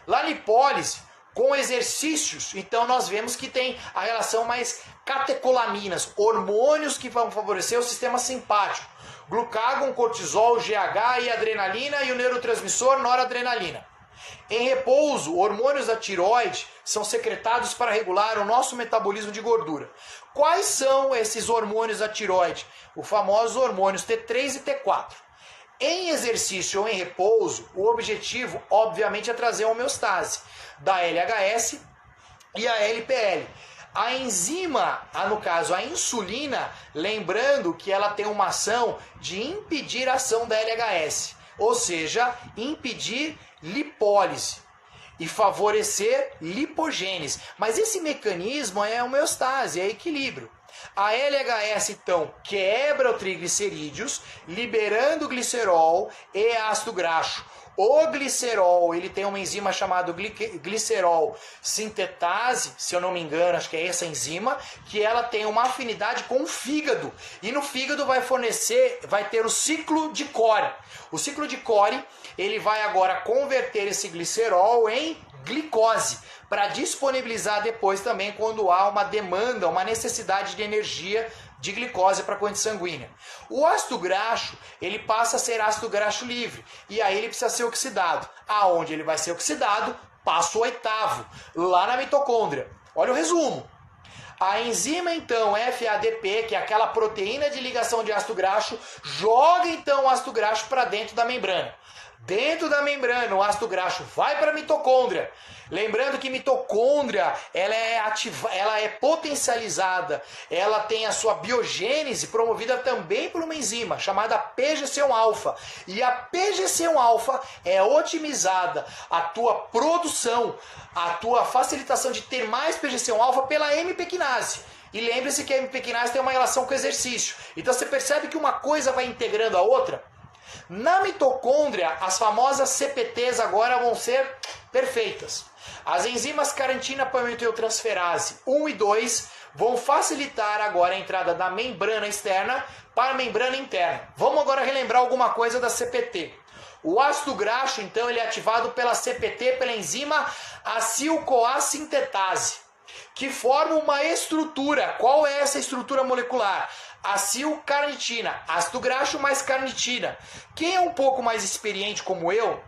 Lá lipólise, com exercícios, então nós vemos que tem a relação mais catecolaminas, hormônios que vão favorecer o sistema simpático. Glucagon, cortisol, GH e adrenalina e o neurotransmissor noradrenalina. Em repouso, hormônios da tireoide são secretados para regular o nosso metabolismo de gordura. Quais são esses hormônios da tireoide? Os famosos hormônios T3 e T4. Em exercício ou em repouso, o objetivo, obviamente, é trazer a homeostase da LHS e a LPL. A enzima, no caso a insulina, lembrando que ela tem uma ação de impedir a ação da LHS, ou seja, impedir lipólise e favorecer lipogênese. Mas esse mecanismo é homeostase, é equilíbrio. A LHS, então, quebra o triglicerídeos, liberando glicerol e ácido graxo. O glicerol, ele tem uma enzima chamada glicerol sintetase, se eu não me engano, acho que é essa enzima, que ela tem uma afinidade com o fígado. E no fígado vai ter o ciclo de Cori. O ciclo de Cori, ele vai agora converter esse glicerol em glicose, para disponibilizar depois também quando há uma demanda, uma necessidade de energia de glicose para a corrente sanguínea. O ácido graxo, ele passa a ser ácido graxo livre, e aí ele precisa ser oxidado. Aonde ele vai ser oxidado? Passo oitavo, lá na mitocôndria. Olha o resumo. A enzima, então, FADP, que é aquela proteína de ligação de ácido graxo, joga, então, o ácido graxo para dentro da membrana. Dentro da membrana, o ácido graxo vai para a mitocôndria. Lembrando que mitocôndria, ela é potencializada, ela tem a sua biogênese promovida também por uma enzima chamada PGC1-alfa. E a PGC1-alfa é otimizada, a tua produção, a tua facilitação de ter mais PGC1-alfa pela M-pequinase. E lembre-se que a M-pequinase tem uma relação com o exercício. Então você percebe que uma coisa vai integrando a outra? Na mitocôndria, as famosas CPTs agora vão ser perfeitas. As enzimas carantina palmitoiltransferase 1 e 2 vão facilitar agora a entrada da membrana externa para a membrana interna. Vamos agora relembrar alguma coisa da CPT. O ácido graxo, então, ele é ativado pela CPT, pela enzima acil-CoA sintetase, que forma uma estrutura. Qual é essa estrutura molecular? Acil-carnitina, ácido graxo mais carnitina. Quem é um pouco mais experiente como eu,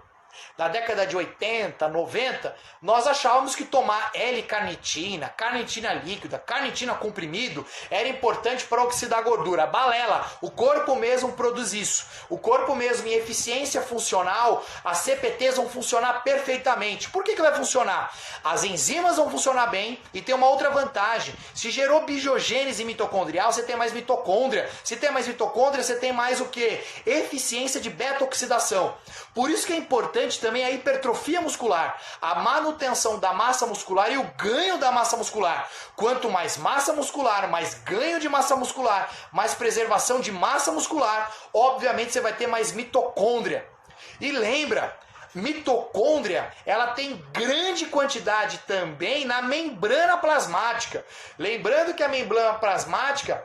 na década de 80, 90, nós achávamos que tomar L-carnitina, carnitina líquida, carnitina comprimido era importante para oxidar gordura. Balela, o corpo mesmo produz isso. O corpo mesmo, em eficiência funcional, as CPTs vão funcionar perfeitamente. Por que vai funcionar? As enzimas vão funcionar bem e tem uma outra vantagem. Se gerou biogênese mitocondrial, você tem mais mitocôndria. Se tem mais mitocôndria, você tem mais o quê? Eficiência de beta-oxidação. Por isso que é importante também a hipertrofia muscular, a manutenção da massa muscular e o ganho da massa muscular. Quanto mais massa muscular, mais ganho de massa muscular, mais preservação de massa muscular, obviamente você vai ter mais mitocôndria. E lembra, mitocôndria, ela tem grande quantidade também na membrana plasmática. Lembrando que a membrana plasmática,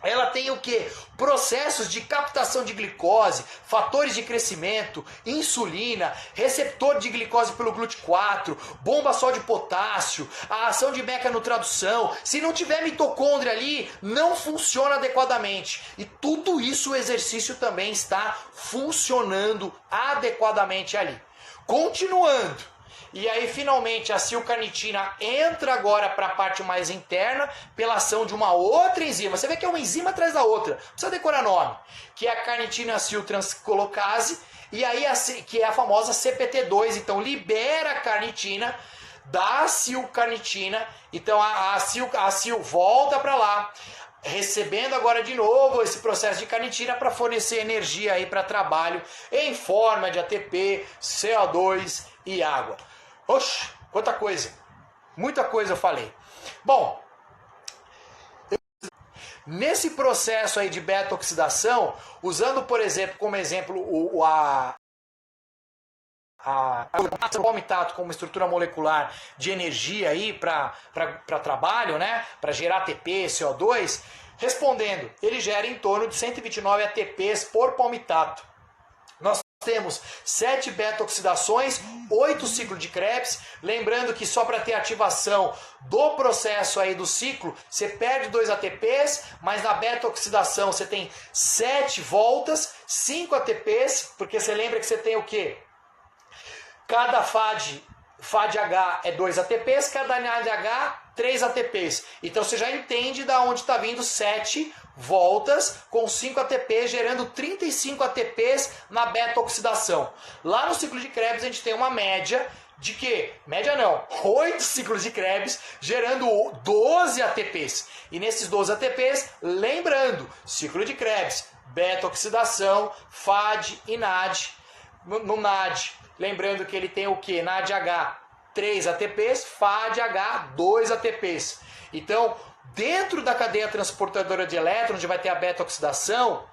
ela tem o que? Processos de captação de glicose, fatores de crescimento, insulina, receptor de glicose pelo GLUT4, bomba só de potássio, a ação de mecanutradução. Se não tiver mitocôndria ali, não funciona adequadamente. E tudo isso o exercício também está funcionando adequadamente ali. Continuando. E aí, finalmente, a acil-carnitina entra agora para a parte mais interna pela ação de uma outra enzima. Você vê que é uma enzima atrás da outra. Não precisa decorar nome. Que é a carnitina acil-transcolocase. E aí, que é a famosa CPT2. Então, libera a carnitina da acil-carnitina. Então, a acil volta para lá, recebendo agora de novo esse processo de carnitina para fornecer energia aí para trabalho em forma de ATP, CO2 e água. Oxe, quanta coisa. Muita coisa eu falei. Bom, Nesse processo aí de beta-oxidação, usando, por exemplo, como exemplo o palmitato como estrutura molecular de energia aí para trabalho, né? Para gerar ATP, CO2, respondendo, ele gera em torno de 129 ATPs por palmitato. Nós temos 7 beta-oxidações, 8 ciclos de Krebs. Lembrando que só para ter ativação do processo aí do ciclo, você perde 2 ATPs, mas na beta-oxidação você tem 7 voltas, 5 ATPs, porque você lembra que você tem o quê? Cada FADH é 2 ATPs, cada NADH 3 ATPs. Então você já entende de onde está vindo 7 voltas com 5 ATPs, gerando 35 ATPs na beta-oxidação. Lá no ciclo de Krebs a gente tem uma média de quê? Média não, 8 ciclos de Krebs, gerando 12 ATPs. E nesses 12 ATPs, lembrando, ciclo de Krebs, beta-oxidação, FAD e NAD. No NAD, lembrando que ele tem o que? NADH 3 ATPs, FADH 2 ATPs. Então, dentro da cadeia transportadora de elétrons, onde vai ter a beta-oxidação,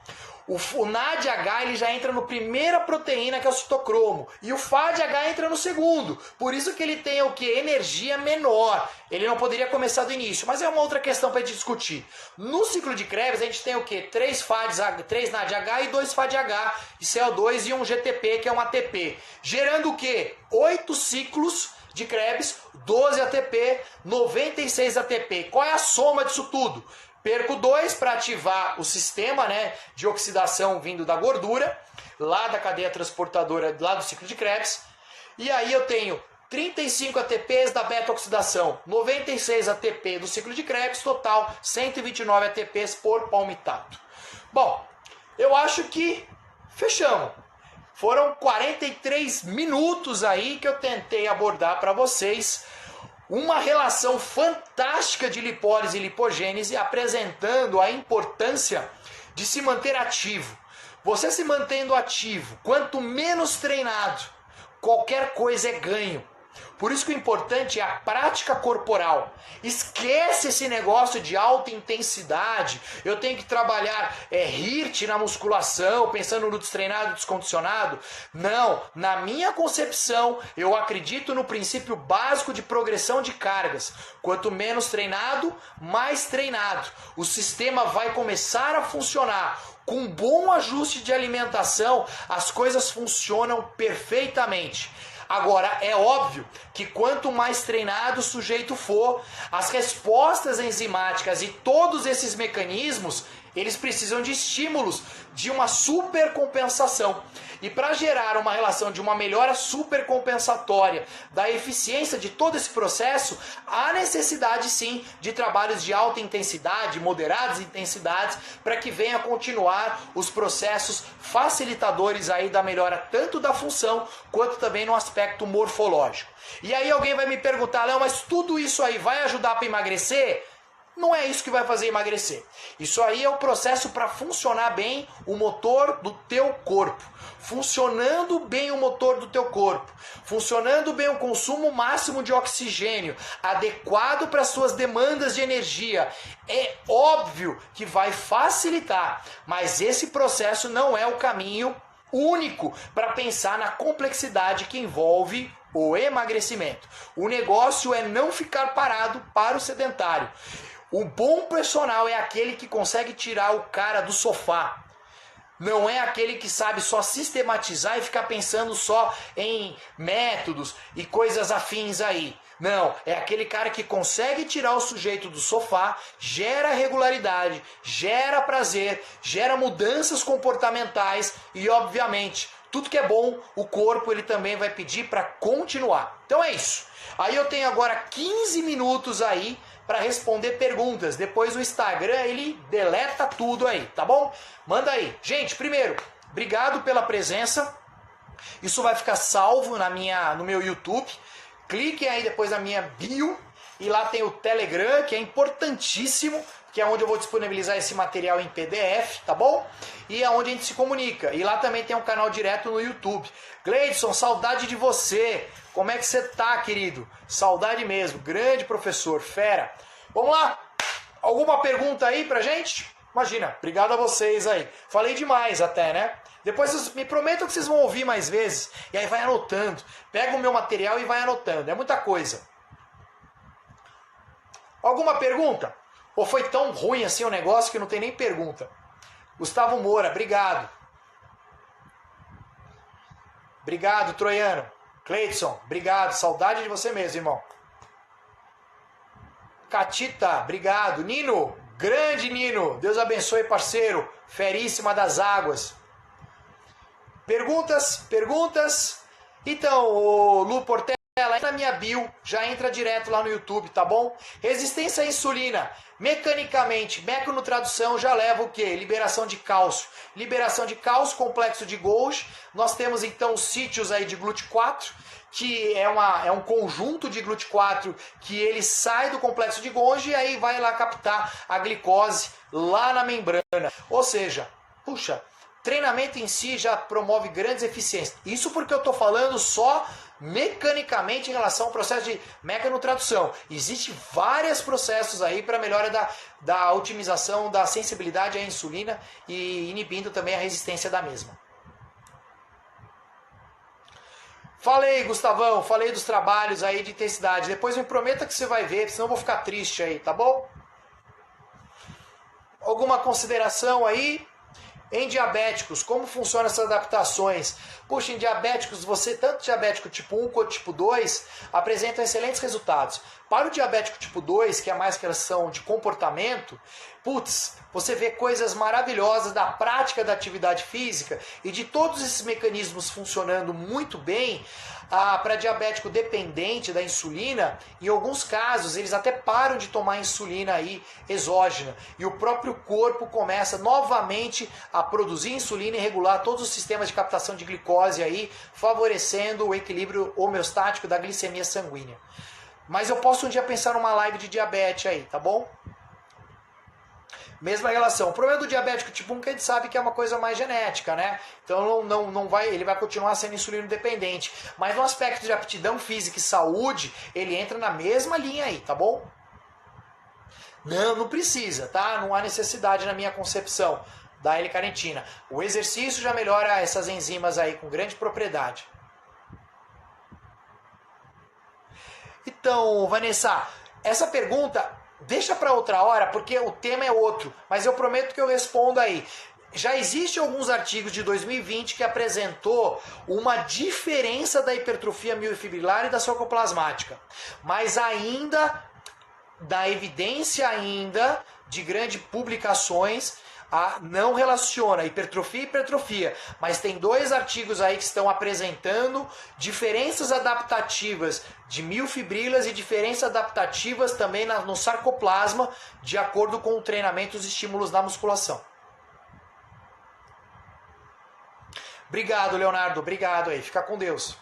o NADH ele já entra no primeira proteína, que é o citocromo, e o FADH entra no segundo. Por isso que ele tem o que? Energia menor. Ele não poderia começar do início, mas é uma outra questão para a gente discutir. No ciclo de Krebs a gente tem o que? 3 NADH e 2 FADH, e CO2 e um GTP, que é um ATP. Gerando o que? 8 ciclos de Krebs, 12 ATP, 96 ATP. Qual é a soma disso tudo? Perco 2 para ativar o sistema, né, de oxidação vindo da gordura, lá da cadeia transportadora, lá do ciclo de Krebs. E aí eu tenho 35 ATPs da beta-oxidação, 96 ATP do ciclo de Krebs, total 129 ATPs por palmitato. Bom, eu acho que fechamos. Foram 43 minutos aí que eu tentei abordar para vocês uma relação fantástica de lipólise e lipogênese, apresentando a importância de se manter ativo. Você se mantendo ativo, quanto menos treinado, qualquer coisa é ganho. Por isso que o importante é a prática corporal. Esquece esse negócio de alta intensidade. Eu tenho que trabalhar HIIT na musculação, pensando no destreinado e descondicionado. Não, na minha concepção, eu acredito no princípio básico de progressão de cargas. Quanto menos treinado, mais treinado. O sistema vai começar a funcionar. Com um bom ajuste de alimentação, as coisas funcionam perfeitamente. Agora, é óbvio que quanto mais treinado o sujeito for, as respostas enzimáticas e todos esses mecanismos, eles precisam de estímulos, de uma supercompensação. E para gerar uma relação de uma melhora supercompensatória da eficiência de todo esse processo, há necessidade sim de trabalhos de alta intensidade, moderadas intensidades, para que venha continuar os processos facilitadores aí da melhora tanto da função quanto também no aspecto morfológico. E aí alguém vai me perguntar, Léo, mas tudo isso aí vai ajudar para emagrecer? Não é isso que vai fazer emagrecer. Isso aí é o processo para funcionar bem o motor do teu corpo. Funcionando bem o motor do teu corpo. Funcionando bem o consumo máximo de oxigênio, adequado para as suas demandas de energia. É óbvio que vai facilitar, mas esse processo não é o caminho único para pensar na complexidade que envolve o emagrecimento. O negócio é não ficar parado para o sedentário. O bom personal é aquele que consegue tirar o cara do sofá. Não é aquele que sabe só sistematizar e ficar pensando só em métodos e coisas afins aí. Não, é aquele cara que consegue tirar o sujeito do sofá, gera regularidade, gera prazer, gera mudanças comportamentais e, obviamente, tudo que é bom, o corpo ele também vai pedir para continuar. Então é isso. Aí eu tenho agora 15 minutos aí para responder perguntas. Depois o Instagram ele deleta tudo aí, tá bom? Manda aí. Gente, primeiro, obrigado pela presença. Isso vai ficar salvo no meu YouTube. Clique aí depois na minha bio e lá tem o Telegram, que é importantíssimo, que é onde eu vou disponibilizar esse material em PDF, tá bom? E é onde a gente se comunica. E lá também tem um canal direto no YouTube. Gleidson, saudade de você. Como é que você tá, querido? Saudade mesmo. Grande professor, fera. Vamos lá. Alguma pergunta aí pra gente? Imagina, obrigado a vocês aí. Falei demais até, né? Depois vocês me prometam que vocês vão ouvir mais vezes. E aí vai anotando. Pega o meu material e vai anotando. É muita coisa. Alguma pergunta? Ou foi tão ruim assim o negócio que não tem nem pergunta? Gustavo Moura, obrigado. Obrigado, Troiano. Cleidson, obrigado. Saudade de você mesmo, irmão. Catita, obrigado. Nino, grande Nino. Deus abençoe, parceiro. Feríssima das águas. Perguntas? Então, o Lu Portela, entra na minha bio, já entra direto lá no YouTube, tá bom? Resistência à insulina. Mecanicamente, meco no tradução já leva o quê? Liberação de cálcio. Liberação de cálcio, complexo de Golgi. Nós temos então os sítios aí de GLUT4, que é um conjunto de GLUT4 que ele sai do complexo de Golgi e aí vai lá captar a glicose lá na membrana. Ou seja, puxa, treinamento em si já promove grandes eficiências. Isso porque eu estou falando só mecanicamente em relação ao processo de mecanotradução. Existem vários processos aí para melhora da otimização da sensibilidade à insulina e inibindo também a resistência da mesma. Falei, Gustavão, falei dos trabalhos aí de intensidade. Depois me prometa que você vai ver, senão eu vou ficar triste aí, tá bom? Alguma consideração aí? Em diabéticos, como funcionam essas adaptações? Puxa, em diabéticos, você, tanto diabético tipo 1 quanto tipo 2, apresentam excelentes resultados. Para o diabético tipo 2, que é mais questão de comportamento, putz, você vê coisas maravilhosas da prática da atividade física e de todos esses mecanismos funcionando muito bem. Para diabético dependente da insulina, em alguns casos eles até param de tomar insulina aí exógena e o próprio corpo começa novamente a produzir insulina e regular todos os sistemas de captação de glicose aí, favorecendo o equilíbrio homeostático da glicemia sanguínea. Mas eu posso um dia pensar numa live de diabetes aí, tá bom? Mesma relação. O problema do diabético tipo 1 que a gente sabe que é uma coisa mais genética, né? Então não vai, ele vai continuar sendo insulino dependente. Mas no aspecto de aptidão física e saúde, ele entra na mesma linha aí, tá bom? Não precisa, tá? Não há necessidade na minha concepção da L-carnitina. O exercício já melhora essas enzimas aí com grande propriedade. Então, Vanessa, essa pergunta deixa para outra hora, porque o tema é outro, mas eu prometo que eu respondo aí. Já existem alguns artigos de 2020 que apresentou uma diferença da hipertrofia miofibrilar e da sarcoplasmática, mas ainda da evidência ainda de grandes publicações não relaciona hipertrofia e hipertrofia, mas tem 2 artigos aí que estão apresentando diferenças adaptativas de miofibrilas e diferenças adaptativas também no sarcoplasma, de acordo com o treinamento e os estímulos da musculação. Obrigado, Leonardo. Obrigado aí. Fica com Deus.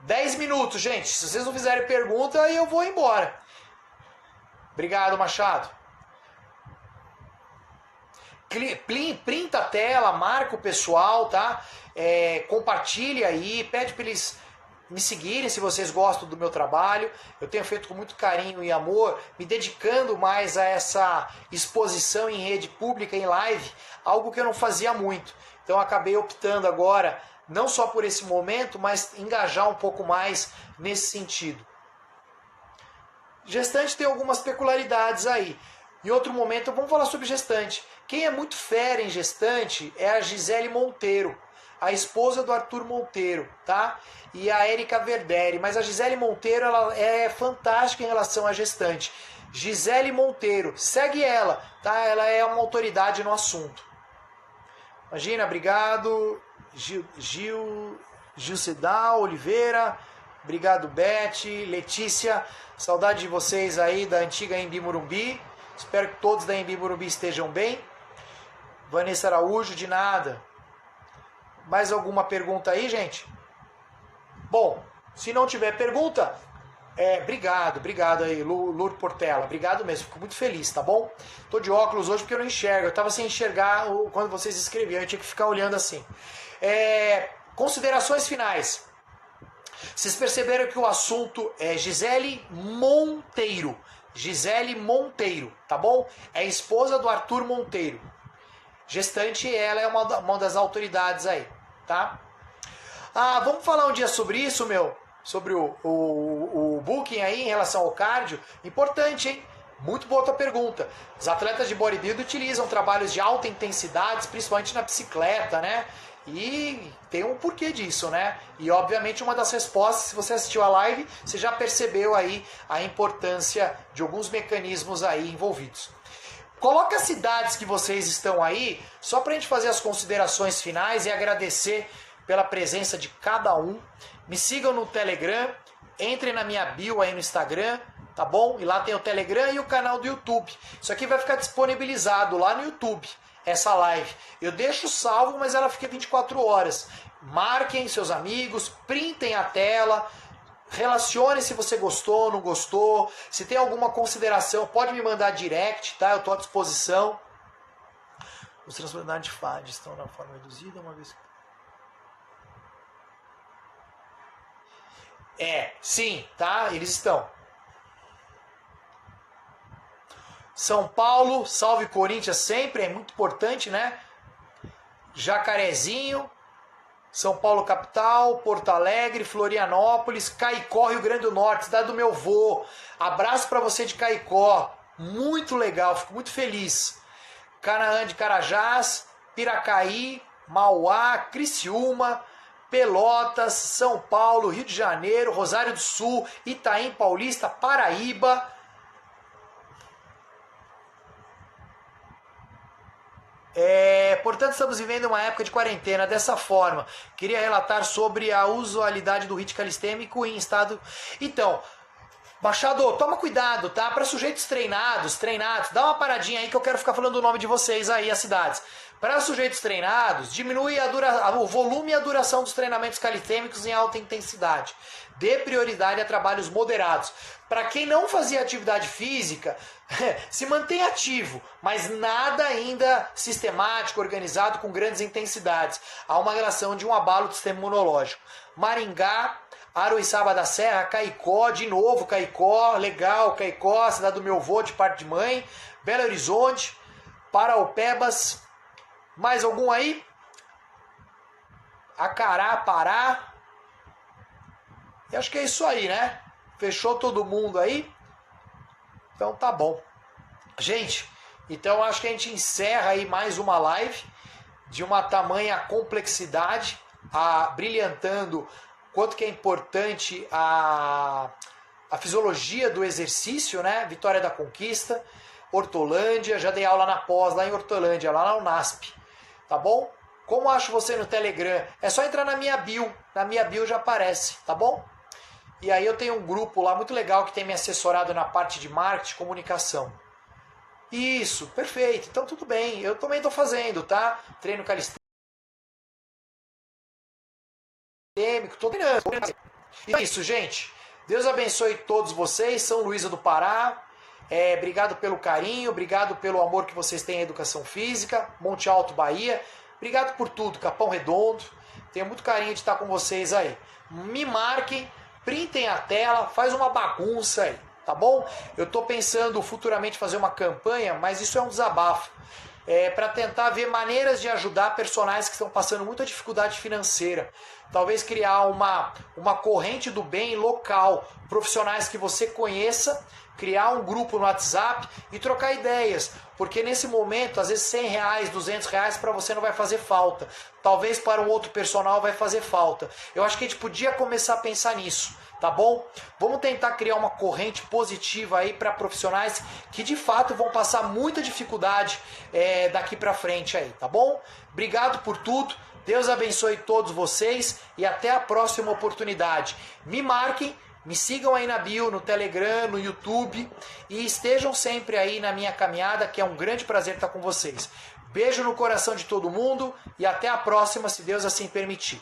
10 minutos, gente. Se vocês não fizerem pergunta, aí eu vou embora. Obrigado, Machado. Printa a tela, marca o pessoal, tá? Compartilha aí, pede para eles me seguirem se vocês gostam do meu trabalho. Eu tenho feito com muito carinho e amor, me dedicando mais a essa exposição em rede pública, em live, algo que eu não fazia muito. Então acabei optando agora, não só por esse momento, mas engajar um pouco mais nesse sentido. Gestante tem algumas peculiaridades aí. Em outro momento vamos falar sobre gestante. Quem é muito fera em gestante é a Gisele Monteiro, a esposa do Arthur Monteiro, tá? E a Érica Verderi. Mas a Gisele Monteiro ela é fantástica em relação à gestante. Gisele Monteiro, segue ela, tá? Ela é uma autoridade no assunto. Imagina, obrigado. Gilcedal Oliveira, obrigado Beth, Letícia, saudade de vocês aí da antiga Embi Morumbi. Espero que todos da Embi Morumbi estejam bem. Vanessa Araújo, de nada. Mais alguma pergunta aí, gente? Bom, se não tiver pergunta, obrigado aí, Lur Portela. Obrigado mesmo, fico muito feliz, tá bom? Tô de óculos hoje porque eu não enxergo. Eu tava sem enxergar quando vocês escreviam, eu tinha que ficar olhando assim. Considerações finais. Vocês perceberam que o assunto é Gisele Monteiro, Gisele Monteiro, tá bom? É esposa do Arthur Monteiro. Gestante, ela é uma das autoridades aí, tá? Ah, vamos falar um dia sobre isso, meu? Sobre o booking aí em relação ao cardio? Importante, hein? Muito boa tua pergunta. Os atletas de bodybuilding utilizam trabalhos de alta intensidade, principalmente na bicicleta, né? E tem um porquê disso, né? E obviamente uma das respostas, se você assistiu a live, você já percebeu aí a importância de alguns mecanismos aí envolvidos. Coloca as cidades que vocês estão aí, só pra gente fazer as considerações finais e agradecer pela presença de cada um. Me sigam no Telegram, entrem na minha bio aí no Instagram, tá bom? E lá tem o Telegram e o canal do YouTube. Isso aqui vai ficar disponibilizado lá no YouTube, essa live. Eu deixo salvo, mas ela fica 24 horas. Marquem seus amigos, printem a tela, relacione se você gostou, não gostou. Se tem alguma consideração, pode me mandar direct, tá? Eu estou à disposição. Os transplantes de FAD estão na forma reduzida, uma vez... Sim, tá? Eles estão. São Paulo, salve Corinthians sempre, é muito importante, né? Jacarezinho, São Paulo capital, Porto Alegre, Florianópolis, Caicó, Rio Grande do Norte, cidade do meu vô. Abraço pra você de Caicó, muito legal, fico muito feliz. Canaã de Carajás, Piracaí, Mauá, Criciúma, Pelotas, São Paulo, Rio de Janeiro, Rosário do Sul, Itaim Paulista, Paraíba. Portanto, estamos vivendo uma época de quarentena dessa forma. Queria relatar sobre a usualidade do HIIT calistênico em estado... Então, Machado, toma cuidado, tá? Para sujeitos treinados, dá uma paradinha aí que eu quero ficar falando o nome de vocês aí, as cidades. Para sujeitos treinados, diminui o volume e a duração dos treinamentos calistênicos em alta intensidade. Dê prioridade a trabalhos moderados. Para quem não fazia atividade física, se mantém ativo, mas nada ainda sistemático, organizado com grandes intensidades. Há uma relação de um abalo do sistema imunológico. Maringá, Aruiçaba da Serra, Caicó, de novo Caicó, legal, Caicó, cidade do meu avô, de parte de mãe, Belo Horizonte, Paraupebas, mais algum aí? Acará, Pará. E acho que é isso aí, né? Fechou todo mundo aí? Então tá bom. Gente, então acho que a gente encerra aí mais uma live de uma tamanha complexidade, brilhantando quanto que é importante a fisiologia do exercício, né? Vitória da Conquista, Hortolândia, já dei aula na pós lá em Hortolândia, lá na UNASP, tá bom? Como acho você no Telegram? É só entrar na minha bio já aparece, tá bom? E aí eu tenho um grupo lá muito legal que tem me assessorado na parte de marketing e comunicação. Isso, perfeito, então tudo bem, eu também estou fazendo, tá? Treino calistênico, tô treinando. Isso, gente. Deus abençoe todos vocês. São Luísa do Pará. Obrigado pelo carinho, obrigado pelo amor que vocês têm à educação física. Monte Alto, Bahia. Obrigado por tudo, Capão Redondo. Tenho muito carinho de estar com vocês aí. Me marquem, printem a tela, faz uma bagunça aí, tá bom? Eu estou pensando futuramente fazer uma campanha, mas isso é um desabafo. Para tentar ver maneiras de ajudar personagens que estão passando muita dificuldade financeira. Talvez criar uma corrente do bem local, profissionais que você conheça, criar um grupo no WhatsApp e trocar ideias. Porque nesse momento, às vezes R$100, R$200 para você não vai fazer falta. Talvez para um outro personal vai fazer falta. Eu acho que a gente podia começar a pensar nisso, tá bom? Vamos tentar criar uma corrente positiva aí para profissionais que de fato vão passar muita dificuldade daqui para frente aí, tá bom? Obrigado por tudo. Deus abençoe todos vocês e até a próxima oportunidade. Me marquem, me sigam aí na bio, no Telegram, no YouTube e estejam sempre aí na minha caminhada, que é um grande prazer estar com vocês. Beijo no coração de todo mundo e até a próxima, se Deus assim permitir.